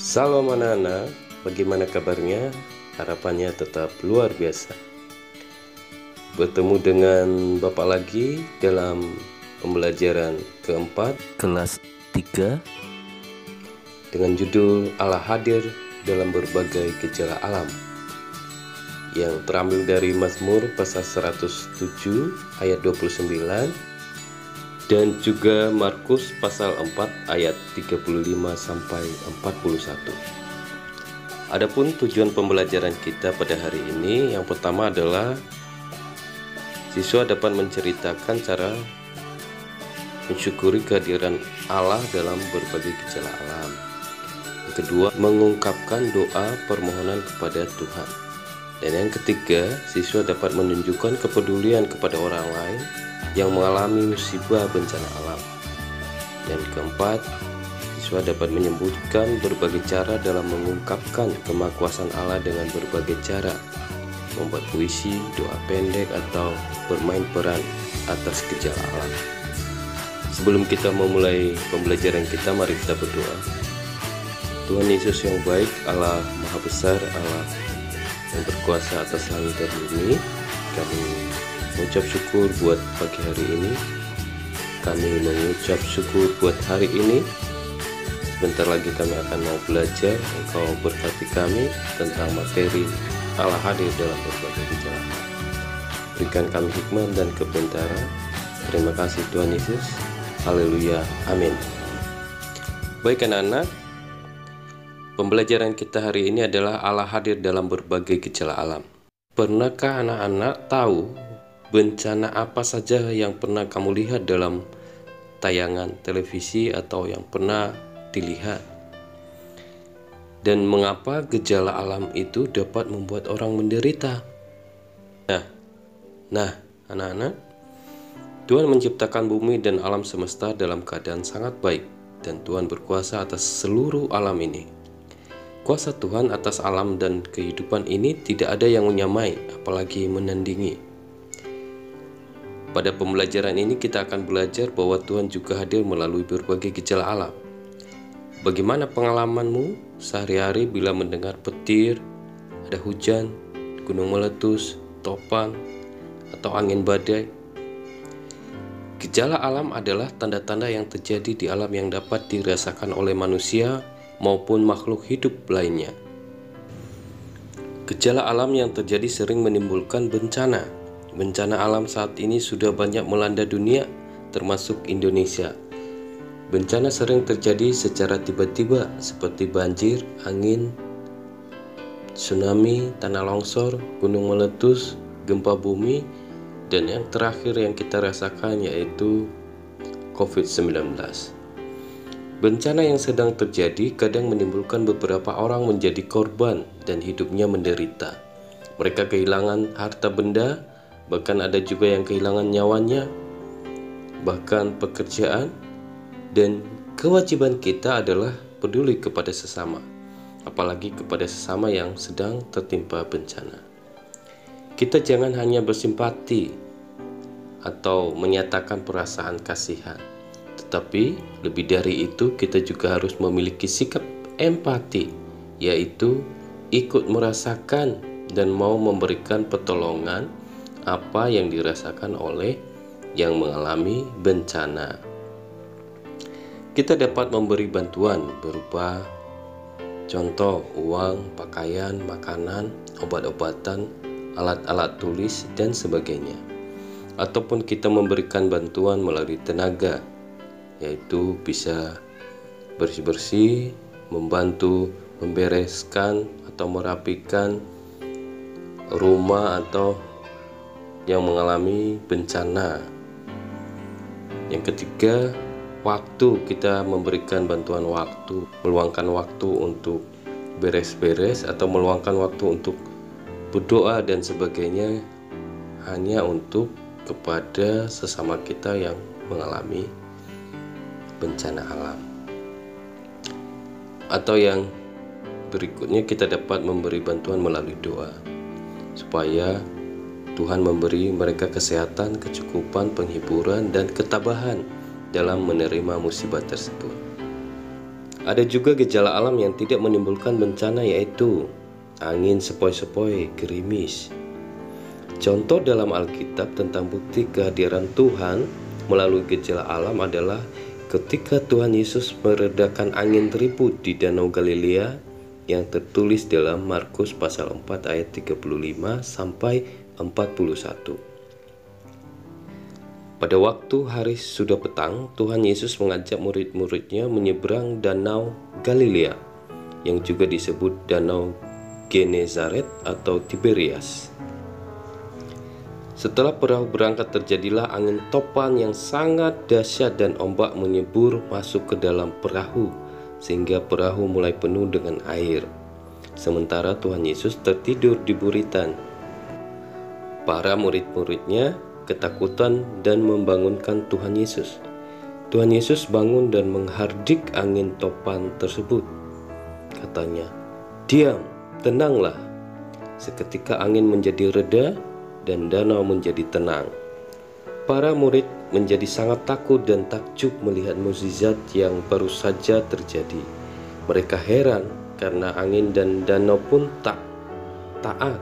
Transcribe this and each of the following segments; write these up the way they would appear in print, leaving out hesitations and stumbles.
Salam anak-anak, bagaimana kabarnya? Harapannya tetap luar biasa. Bertemu dengan Bapak lagi dalam pembelajaran keempat kelas 3 dengan judul Allah hadir dalam berbagai gejala alam, yang terambil dari Mazmur pasal 107 ayat 29 dan juga Markus pasal 4 ayat 35 sampai 41. Adapun tujuan pembelajaran kita pada hari ini, yang pertama adalah siswa dapat menceritakan cara mensyukuri kehadiran Allah dalam berbagai gejala alam. Yang kedua, mengungkapkan doa permohonan kepada Tuhan. Dan yang ketiga, siswa dapat menunjukkan kepedulian kepada orang lain yang mengalami musibah bencana alam. Dan keempat, siswa dapat menyebutkan berbagai cara dalam mengungkapkan kemahakuasaan Allah dengan berbagai cara, membuat puisi, doa pendek, atau bermain peran atas gejala alam. Sebelum kita memulai pembelajaran kita, mari kita berdoa. Tuhan Yesus yang baik, Allah Maha Besar, Allah yang berkuasa atas langit dan bumi, kami mengucap syukur buat pagi hari ini. Kami mengucap syukur buat hari ini. Sebentar lagi kami akan mau belajar. Engkau berkati kami tentang materi Allah hadir dalam berbagai gejala. Berikan kami hikmat dan kebenaran. Terima kasih Tuhan Yesus. Haleluya. Amin. Baik anak-anak, pembelajaran kita hari ini adalah Allah hadir dalam berbagai gejala alam. Pernahkah anak-anak tahu bencana apa saja yang pernah kamu lihat dalam tayangan televisi atau yang pernah dilihat? Dan mengapa gejala alam itu dapat membuat orang menderita? Nah, anak-anak, Tuhan menciptakan bumi dan alam semesta dalam keadaan sangat baik, dan Tuhan berkuasa atas seluruh alam ini. Kuasa Tuhan atas alam dan kehidupan ini tidak ada yang menyamai, apalagi menandingi. Pada pembelajaran ini kita akan belajar bahwa Tuhan juga hadir melalui berbagai gejala alam. Bagaimana pengalamanmu sehari-hari bila mendengar petir, ada hujan, gunung meletus, topan, atau angin badai? Gejala alam adalah tanda-tanda yang terjadi di alam yang dapat dirasakan oleh manusia maupun makhluk hidup lainnya. Gejala alam yang terjadi sering menimbulkan bencana. Bencana alam saat ini sudah banyak melanda dunia, termasuk Indonesia. Bencana sering terjadi secara tiba-tiba, seperti banjir, angin, tsunami, tanah longsor, gunung meletus, gempa bumi, dan yang terakhir yang kita rasakan yaitu COVID-19. Bencana yang sedang terjadi kadang menimbulkan beberapa orang menjadi korban dan hidupnya menderita. Mereka kehilangan harta benda, bahkan ada juga yang kehilangan nyawanya, bahkan pekerjaan. Dan kewajiban kita adalah peduli kepada sesama, apalagi kepada sesama yang sedang tertimpa bencana. Kita jangan hanya bersimpati atau menyatakan perasaan kasihan, tetapi lebih dari itu kita juga harus memiliki sikap empati, yaitu ikut merasakan dan mau memberikan pertolongan apa yang dirasakan oleh yang mengalami bencana. Kita dapat memberi bantuan berupa contoh uang, pakaian, makanan, obat-obatan, alat-alat tulis, dan sebagainya. Ataupun kita memberikan bantuan melalui tenaga, yaitu bisa bersih-bersih, membantu membereskan atau merapikan rumah atau yang mengalami bencana. Yang ketiga, waktu. Kita memberikan bantuan waktu, meluangkan waktu untuk beres-beres atau meluangkan waktu untuk berdoa dan sebagainya, hanya untuk kepada sesama kita yang mengalami bencana alam. Atau yang berikutnya, kita dapat memberi bantuan melalui doa supaya Tuhan memberi mereka kesehatan, kecukupan, penghiburan, dan ketabahan dalam menerima musibah tersebut. Ada juga gejala alam yang tidak menimbulkan bencana, yaitu angin sepoi-sepoi, gerimis. Contoh dalam Alkitab tentang bukti kehadiran Tuhan melalui gejala alam adalah ketika Tuhan Yesus meredakan angin ribut di Danau Galilea yang tertulis dalam Markus pasal 4 ayat 35 sampai 41. Pada waktu hari sudah petang, Tuhan Yesus mengajak murid-muridnya menyeberang Danau Galilea yang juga disebut Danau Genezaret atau Tiberias. Setelah perahu berangkat, terjadilah angin topan yang sangat dahsyat dan ombak menyebur masuk ke dalam perahu sehingga perahu mulai penuh dengan air. Sementara Tuhan Yesus tertidur di buritan. Para murid-muridnya ketakutan dan membangunkan Tuhan Yesus. Tuhan Yesus bangun dan menghardik angin topan tersebut. Katanya, "Diam, tenanglah." Seketika angin menjadi reda dan danau menjadi tenang. Para murid menjadi sangat takut dan takjub melihat mukjizat yang baru saja terjadi. Mereka heran karena angin dan danau pun taat.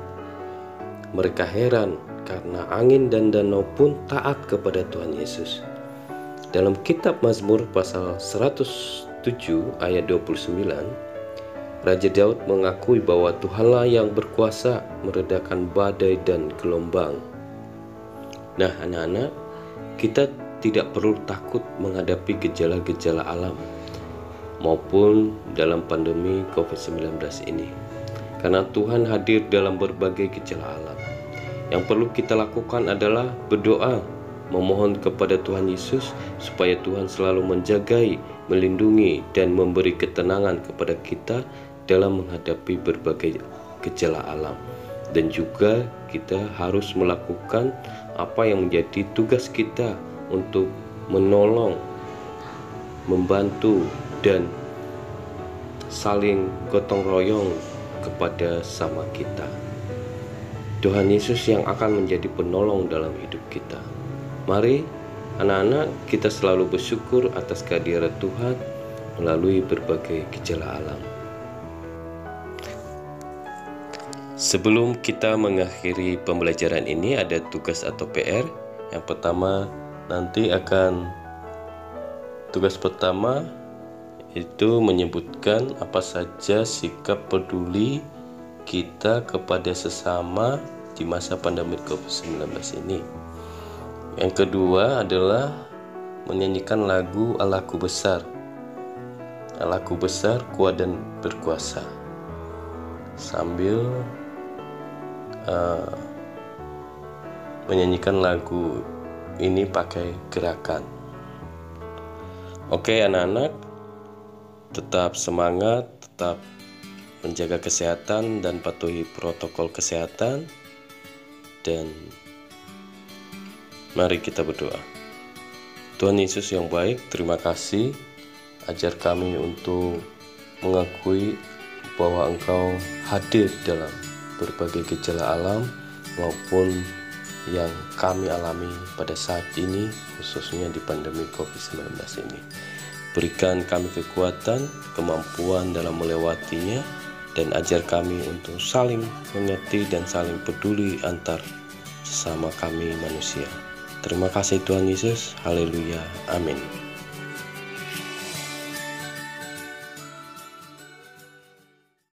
Mereka heran karena angin dan danau pun taat kepada Tuhan Yesus. Dalam kitab Mazmur pasal 107 ayat 29, Raja Daud mengakui bahwa Tuhanlah yang berkuasa meredakan badai dan gelombang. Nah, anak-anak, kita tidak perlu takut menghadapi gejala-gejala alam maupun dalam pandemi COVID-19 ini, karena Tuhan hadir dalam berbagai gejala alam. Yang perlu kita lakukan adalah berdoa, memohon kepada Tuhan Yesus supaya Tuhan selalu menjagai, melindungi, dan memberi ketenangan kepada kita dalam menghadapi berbagai gejala alam. Dan juga kita harus melakukan apa yang menjadi tugas kita untuk menolong, membantu, dan saling gotong royong kepada sama kita. Tuhan Yesus yang akan menjadi penolong dalam hidup kita. Mari anak-anak, kita selalu bersyukur atas kehadiran Tuhan melalui berbagai gejala alam. Sebelum kita mengakhiri pembelajaran ini, ada tugas atau PR. Yang pertama, tugas pertama itu menyebutkan apa saja sikap peduli kita kepada sesama di masa pandemi COVID-19 ini. Yang kedua adalah menyanyikan lagu Allahku besar. Allahku besar, kuat dan berkuasa, sambil menyanyikan lagu ini pakai gerakan. Oke anak-anak, tetap semangat, tetap menjaga kesehatan dan patuhi protokol kesehatan, dan mari kita berdoa. Tuhan Yesus yang baik, terima kasih, ajar kami untuk mengakui bahwa Engkau hadir dalam berbagai gejala alam maupun yang kami alami pada saat ini, khususnya di pandemi COVID-19 ini. Berikan kami kekuatan, kemampuan dalam melewatinya, dan ajar kami untuk saling mengerti dan saling peduli antar sesama kami manusia. Terima kasih Tuhan Yesus. Haleluya. Amin.